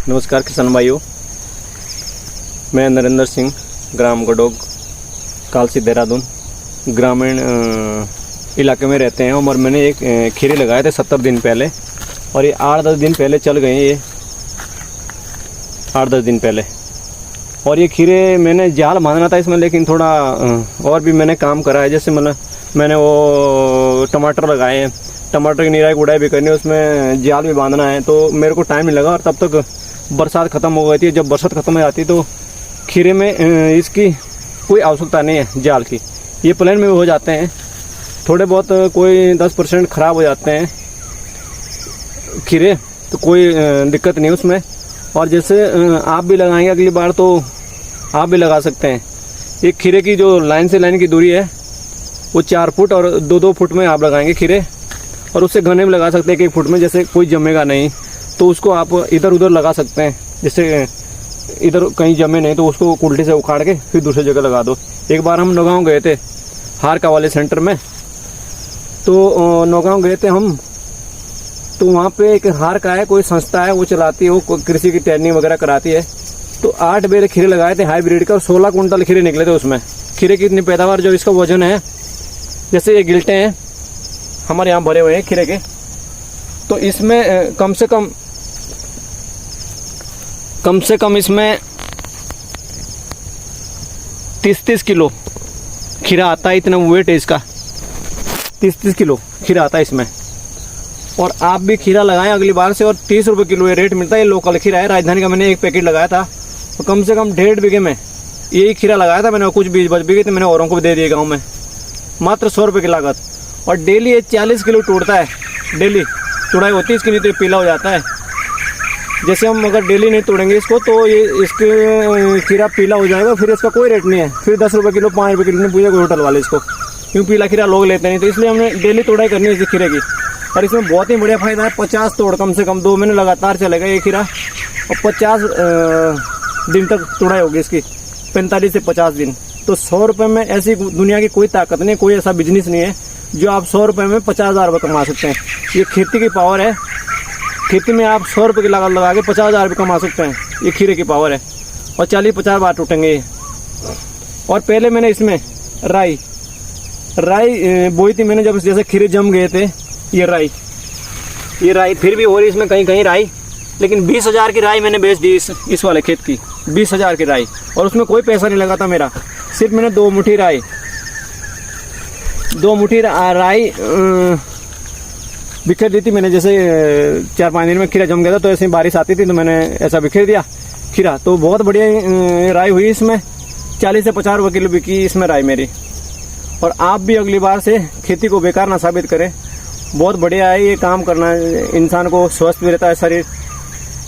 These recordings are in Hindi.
नमस्कार किसान भाइयों, मैं नरेंद्र सिंह, ग्राम गडोग, कालसी, देहरादून ग्रामीण इलाके में रहते हैं। और मैंने एक खीरे लगाए थे 70 दिन पहले, और ये 8-10 दिन पहले चल गए। ये 8-10 दिन पहले, और ये खीरे मैंने जाल बांधना था इसमें, लेकिन थोड़ा और भी मैंने काम करा है। जैसे मतलब मैंने वो टमाटर लगाए हैं, टमाटर की निराई गुड़ाई भी करनी है, उसमें जाल भी बांधना है, तो मेरे को टाइम नहीं लगा। और तब तक बरसात ख़त्म हो गई थी। जब बरसात ख़त्म हो जाती तो खीरे में इसकी कोई आवश्यकता नहीं है जाल की। ये प्लेन में भी हो जाते हैं, थोड़े बहुत कोई 10% ख़राब हो जाते हैं खीरे, तो कोई दिक्कत नहीं उसमें। और जैसे आप भी लगाएंगे अगली बार तो आप भी लगा सकते हैं। एक खीरे की जो लाइन से लाइन की दूरी है वो 4 फुट और 2-2 फुट में आप लगाएंगे खीरे, और उससे घने में लगा सकते हैं 1 फुट में। जैसे कोई जमेगा नहीं तो उसको आप इधर उधर लगा सकते हैं। जैसे इधर कहीं जमे नहीं तो उसको कुल्टी से उखाड़ के फिर दूसरी जगह लगा दो। एक बार हम नौगांव गए थे हारका वाले सेंटर में, तो नौगांव गए थे हम, तो वहाँ पे एक हारका है, कोई संस्था है वो चलाती है, वो कृषि की ट्रेनिंग वगैरह कराती है। तो 8 बेर खीरे लगाए थे हाइब्रिड का, और 16 कुंटल खीरे निकले थे उसमें। खीरे की इतनी पैदावार, जो इसका वजन है, जैसे ये गिल्टे हैं हमारे यहाँ भरे हुए हैं खीरे के, तो इसमें कम से कम इसमें 30 किलो खीरा आता है। इतना वेट है इसका, 30 किलो खीरा आता है इसमें। और आप भी खीरा लगाएं अगली बार से। और 30 रुपये किलो ये रेट मिलता है। ये लोकल खीरा है, राजधानी का। मैंने 1 पैकेट लगाया था, और कम से कम 1.5 बीघे में यही खीरा लगाया था मैंने। और कुछ बीज बच भी गए थे, मैंने औरों को भी दे दिए गाँव में, मात्र 100 रुपये की लागत। और डेली ये 40 किलो टूटता है, डेली तुड़ाई होती है इसकी, नहीं तो पीला हो जाता है। जैसे हम अगर डेली नहीं तोड़ेंगे इसको तो ये इसके खीरा पीला हो जाएगा, फिर इसका कोई रेट नहीं है। फिर 10 रुपये किलो, 5 रुपये किलो नहीं पूछेगा होटल वाले इसको, क्योंकि पीला खीरा लोग लेते नहीं। तो इसलिए हमने डेली तोड़ाई करनी है इस खीरे की। और इसमें बहुत ही बढ़िया फायदा है। 50 तोड़ कम से कम 2 महीने लगातार चलेगा ये खीरा, और 50 दिन तक तोड़ाई होगी इसकी, 45 से 50 दिन। तो 100 रुपये में ऐसी दुनिया की कोई ताकत नहीं, कोई ऐसा बिजनेस नहीं है जो आप 100 रुपये में 50,000 रुपये कमा सकते हैं। ये खेती की पावर है। खेती में आप 100 रुपये की लागत लगा के 50,000 रुपये कमा सकते हैं। ये खीरे की पावर है। और 40-50 बार टूटेंगे ये। और पहले मैंने इसमें राई बोई थी मैंने, जब जैसे खीरे जम गए थे। ये राई फिर भी हो रही इसमें कहीं कहीं राई, लेकिन 20,000 की राई मैंने बेच दी इस वाले खेत की, 20,000 की राई। और उसमें कोई पैसा नहीं लगा था मेरा, सिर्फ मैंने 2 मुट्ठी राई बिखेर दी थी मैंने। जैसे 4-5 दिन में खीरा जम गया था, तो ऐसे बारिश आती थी तो मैंने ऐसा बिखेर दिया खीरा, तो बहुत बढ़िया राई हुई इसमें। 40 से 50 रुपये किलो बिकी इसमें राई मेरी। और आप भी अगली बार से खेती को बेकार ना साबित करें, बहुत बढ़िया है ये काम करना। इंसान को स्वस्थ भी रहता है शरीर।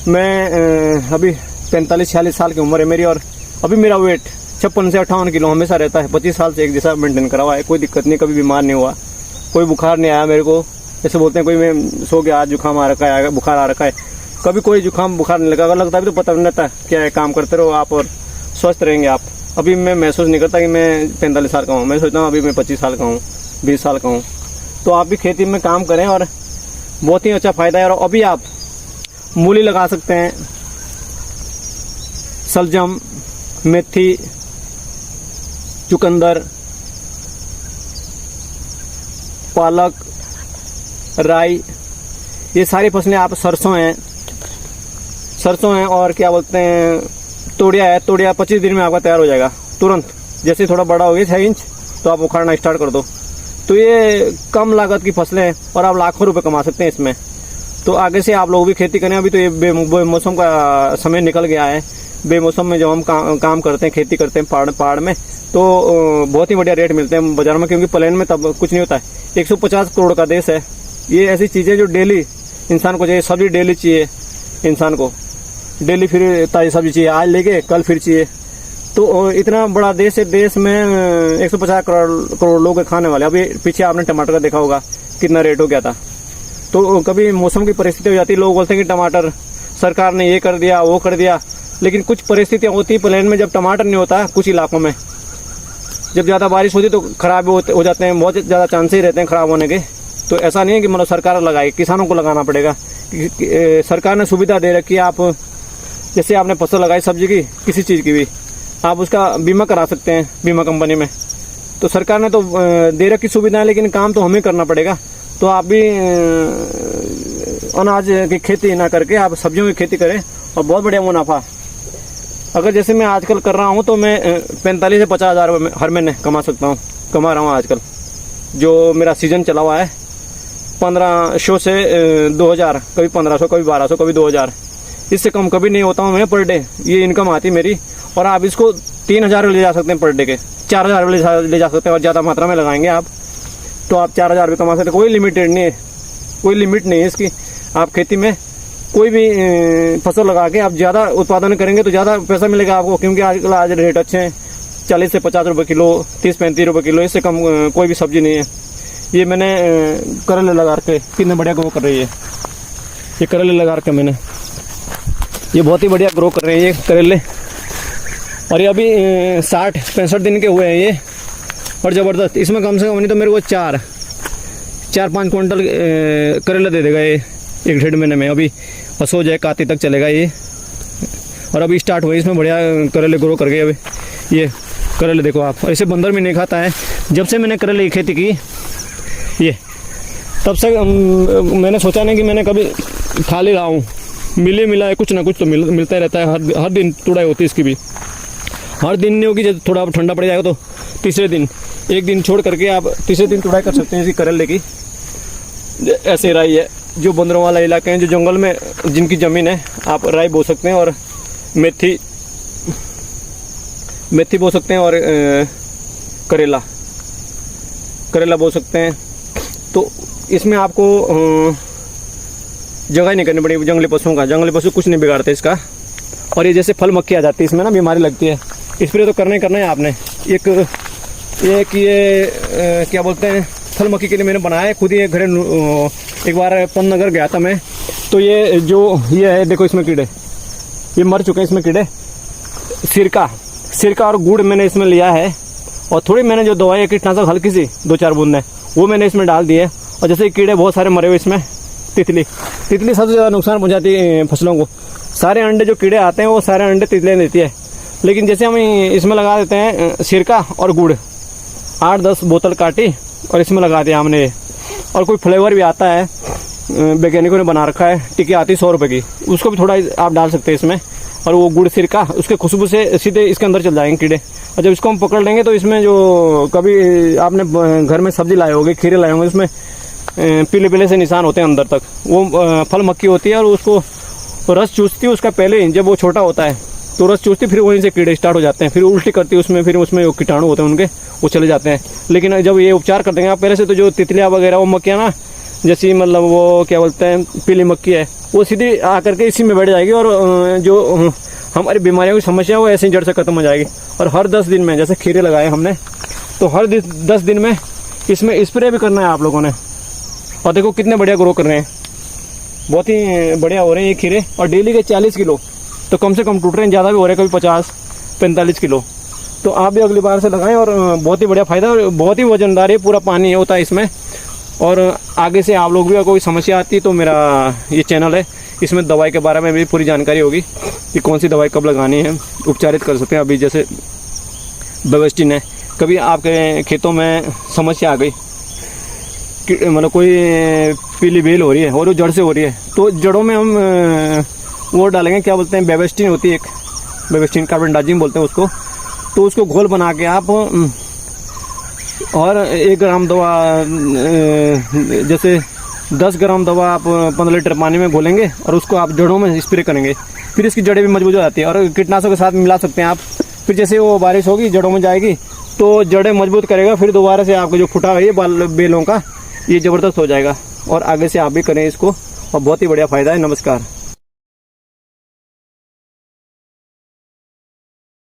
मैं अभी 45-46 साल की उम्र है मेरी, और अभी मेरा वेट 56 से 58 किलो हमेशा रहता है। 25 साल से एक जैसा मेंटेन करा हुआ है, कोई दिक्कत नहीं, कभी बीमार नहीं हुआ, कोई बुखार नहीं आया मेरे को। जैसे बोलते हैं कोई मैं सो गया आज जुकाम आ रखा है, बुखार आ रखा है, कभी कोई जुकाम बुखार नहीं लगा। अगर लगता है तो पता नहीं लगता क्या है, काम करते रहो आप और स्वस्थ रहेंगे आप। अभी मैं महसूस नहीं करता कि मैं 45 साल का हूँ, मैं सोचता हूँ अभी मैं 25 साल का हूँ, 20 साल का हूँ। तो आप भी खेती में काम करें, और बहुत ही अच्छा फ़ायदा है। और अभी आप मूली लगा सकते हैं, सलजम, मेथी, चुकंदर, पालक, राई, ये सारी फसलें आप। सरसों है और क्या बोलते हैं तोड़िया है। तोड़िया 25 दिन में आपका तैयार हो जाएगा तुरंत। जैसे थोड़ा बड़ा हो गया 6 इंच तो आप उखाड़ना स्टार्ट कर दो। तो ये कम लागत की फसलें हैं, और आप लाखों रुपए कमा सकते हैं इसमें। तो आगे से आप लोग भी खेती करें। अभी तो ये बेमौसम का समय निकल गया है। बेमौसम में जब हम काम करते हैं, खेती करते हैं पहाड़ में, तो बहुत ही बढ़िया रेट मिलते हैं बाजार में, क्योंकि प्लेन में तब कुछ नहीं होता है। 150 करोड़ का देश है। ये ऐसी चीज़ें जो डेली इंसान को चाहिए। सब्जी डेली चाहिए इंसान को, डेली फिर ताज़ी सब्जी चाहिए, आज लेके कल फिर चाहिए। तो इतना बड़ा देश है, देश में 150 करोड़ लोग खाने वाले। अभी पीछे आपने टमाटर का देखा होगा कितना रेट हो गया था। तो कभी मौसम की परिस्थिति हो जाती है, लोग बोलते हैं कि टमाटर सरकार ने ये कर दिया वो कर दिया, लेकिन कुछ परिस्थितियाँ होती है प्लेन में जब टमाटर नहीं होता। कुछ इलाकों में जब ज़्यादा बारिश होती तो खराब हो जाते हैं, बहुत ज़्यादा चांसेस ही रहते हैं खराब होने के। तो ऐसा नहीं है कि मतलब सरकार लगाए, किसानों को लगाना पड़ेगा। सरकार ने सुविधा दे रखी है, आप जैसे आपने फसल लगाई सब्जी की, किसी चीज़ की भी, आप उसका बीमा करा सकते हैं बीमा कंपनी में। तो सरकार ने तो दे रखी सुविधाएं, लेकिन काम तो हमें करना पड़ेगा। तो आप भी अनाज की खेती ना करके आप सब्जियों की खेती करें और बहुत बढ़िया मुनाफा। अगर जैसे मैं आजकल कर रहा हूँ तो मैं 45 से 50 हज़ार हर महीने कमा रहा हूँ आजकल। जो मेरा सीज़न चला हुआ है 1500 से 2000, कभी 1500, कभी 1200, कभी 2000, इससे कम कभी नहीं होता हूँ मैं पर डे। ये इनकम आती मेरी। और आप इसको 3000 ले जा सकते हैं पर डे के, 4000 ले जा सकते हैं। और ज़्यादा मात्रा में लगाएंगे आप तो आप 4000 भी कमा सकते हैं। कोई लिमिटेड नहीं है, कोई लिमिट नहीं है इसकी। आप खेती में कोई भी फसल लगा के आप ज़्यादा उत्पादन करेंगे तो ज़्यादा पैसा मिलेगा आपको, क्योंकि आजकल आज रेट अच्छे हैं, 40 से 50 रुपये किलो, 30-35 रुपये किलो, इससे कम कोई भी सब्जी नहीं है। ये मैंने करेले लगा के कितने बढ़िया ग्रो कर रही है। ये करेले लगा के मैंने, ये बहुत ही बढ़िया ग्रो कर रहे हैं ये करेले। और ये अभी 60-65 दिन के हुए हैं ये, और ज़बरदस्त। इसमें कम से कम नहीं तो मेरे को 4-5 क्विंटल करेला दे देगा ये 1-1.5 महीने में। अभी बस हो जाए, काती तक चलेगा ये। और अभी स्टार्ट हुए इसमें बढ़िया करेले ग्रो कर गए। अभी ये करेले देखो आप, और इसे बंदर भी नहीं खाता है। जब से मैंने करेले की खेती की ये, तब से मैंने सोचा नहीं कि मैंने कभी खाली रहा हूँ। मिला है कुछ ना कुछ तो मिलता ही रहता है। हर दिन तुड़ाई होती है इसकी भी। हर दिन नहीं होगी, जब थोड़ा ठंडा पड़ जाएगा तो तीसरे दिन, एक दिन छोड़ करके आप तीसरे दिन तुड़ाई कर सकते हैं इसकी करेले की। ऐसे राई है, जो बंदरों वाला इलाके हैं, जो जंगल में जिनकी ज़मीन है, आप राई बो सकते हैं। और मेथी बो सकते हैं। और करेला बो सकते हैं। तो इसमें आपको जगह नहीं करनी पड़ेगी जंगली पशुओं का। जंगली पशु कुछ नहीं बिगाड़ते इसका। और ये जैसे फल मक्खी आ जाती है इसमें ना, बीमारी लगती है, स्प्रे तो करना ही है आपने। एक क्या बोलते हैं, फल मक्खी के लिए मैंने बनाया है खुद ही एक घर। एक बार पन्नगर गया था मैं, तो ये है देखो, इसमें कीड़े ये मर चुके हैं। इसमें कीड़े सिरका और गुड़ मैंने इसमें लिया है। और थोड़ी मैंने जो दवाई कीटनाशक हल्की सी 2-4 बूंद है वो मैंने इसमें डाल दी है। और जैसे कीड़े बहुत सारे मरे हुए इसमें, तितली सबसे ज़्यादा नुकसान पहुंचाती है फसलों को। सारे अंडे जो कीड़े आते हैं वो सारे अंडे तितलियाँ देती है। लेकिन जैसे हम इसमें लगा देते हैं सिरका और गुड़, 8-10 बोतल काटी और इसमें लगा दिया हमने। और कोई फ्लेवर भी आता है, वैज्ञानिकों ने बना रखा है, टिक्की आती है 100 रुपये की, उसको भी थोड़ा आप डाल सकते हैं इसमें। और वो गुड़ सिरका, उसके खुशबू से सीधे इसके अंदर चल जाएंगे कीड़े। और जब इसको हम पकड़ लेंगे तो इसमें जो कभी आपने घर में सब्जी लाए होंगे, खीरे लाए होंगे, उसमें पीले से निशान होते हैं अंदर तक, वो फल मक्खी होती है। और उसको रस चूसती है उसका पहले ही, जब वो छोटा होता है तो रस चूसती, फिर वहीं से कीड़े स्टार्ट हो जाते हैं। फिर उल्टी करती है उसमें, फिर उसमें जो कीटाणु होते हैं उनके वो चले जाते हैं। लेकिन जब ये उपचार कर देंगे आप पहले से, तो जो तितलियाँ वगैरह वो मक्खियाँ ना, जैसी मतलब वो क्या बोलते हैं पीली मक्खी है, वो सीधी आकर के इसी में बैठ जाएगी। और जो हमारी बीमारियों की समस्या है वो ऐसे ही जड़ से खत्म हो जाएगी। और हर 10 दिन में, जैसे खीरे लगाए हमने, तो हर 10 दिन में इसमें स्प्रे भी करना है आप लोगों ने। और देखो कितने बढ़िया ग्रो कर रहे हैं, बहुत ही बढ़िया हो रहे हैं ये खीरे। और डेली के 40 किलो तो कम से कम टूट रहे हैं, ज़्यादा भी हो रहे हैं, कभी 50-45 किलो। तो आप भी अगली बार से लगाएं। और बहुत ही बढ़िया फ़ायदा, और बहुत ही वजनदार है, पूरा पानी होता है इसमें। और आगे से आप लोग भी कोई समस्या आती है तो मेरा ये चैनल है, इसमें दवाई के बारे में भी पूरी जानकारी होगी कि कौन सी दवाई कब लगानी है, उपचारित कर सकते हैं। अभी जैसे बेवेस्टिन है, कभी आपके खेतों में समस्या आ गई, मतलब कोई पीली बेल हो रही है और वो जड़ से हो रही है, तो जड़ों में हम वो डालेंगे, क्या बोलते हैं, बेवेस्टिन होती है एक, बेवेस्टिन कार्बेंडाजिम बोलते हैं उसको। तो उसको घोल बना के आप, और 1 ग्राम दवा, जैसे 10 ग्राम दवा आप 15 लीटर पानी में घोलेंगे और उसको आप जड़ों में स्प्रे करेंगे। फिर इसकी जड़ें भी मजबूत हो जाती है। और कीटनाशक के साथ मिला सकते हैं आप। फिर जैसे वो बारिश होगी, जड़ों में जाएगी तो जड़ें मजबूत करेगा। फिर दोबारा से आपको जो फुटा है बेलों का, ये ज़बरदस्त हो जाएगा। और आगे से आप भी करें इसको, और बहुत ही बढ़िया फ़ायदा है। नमस्कार।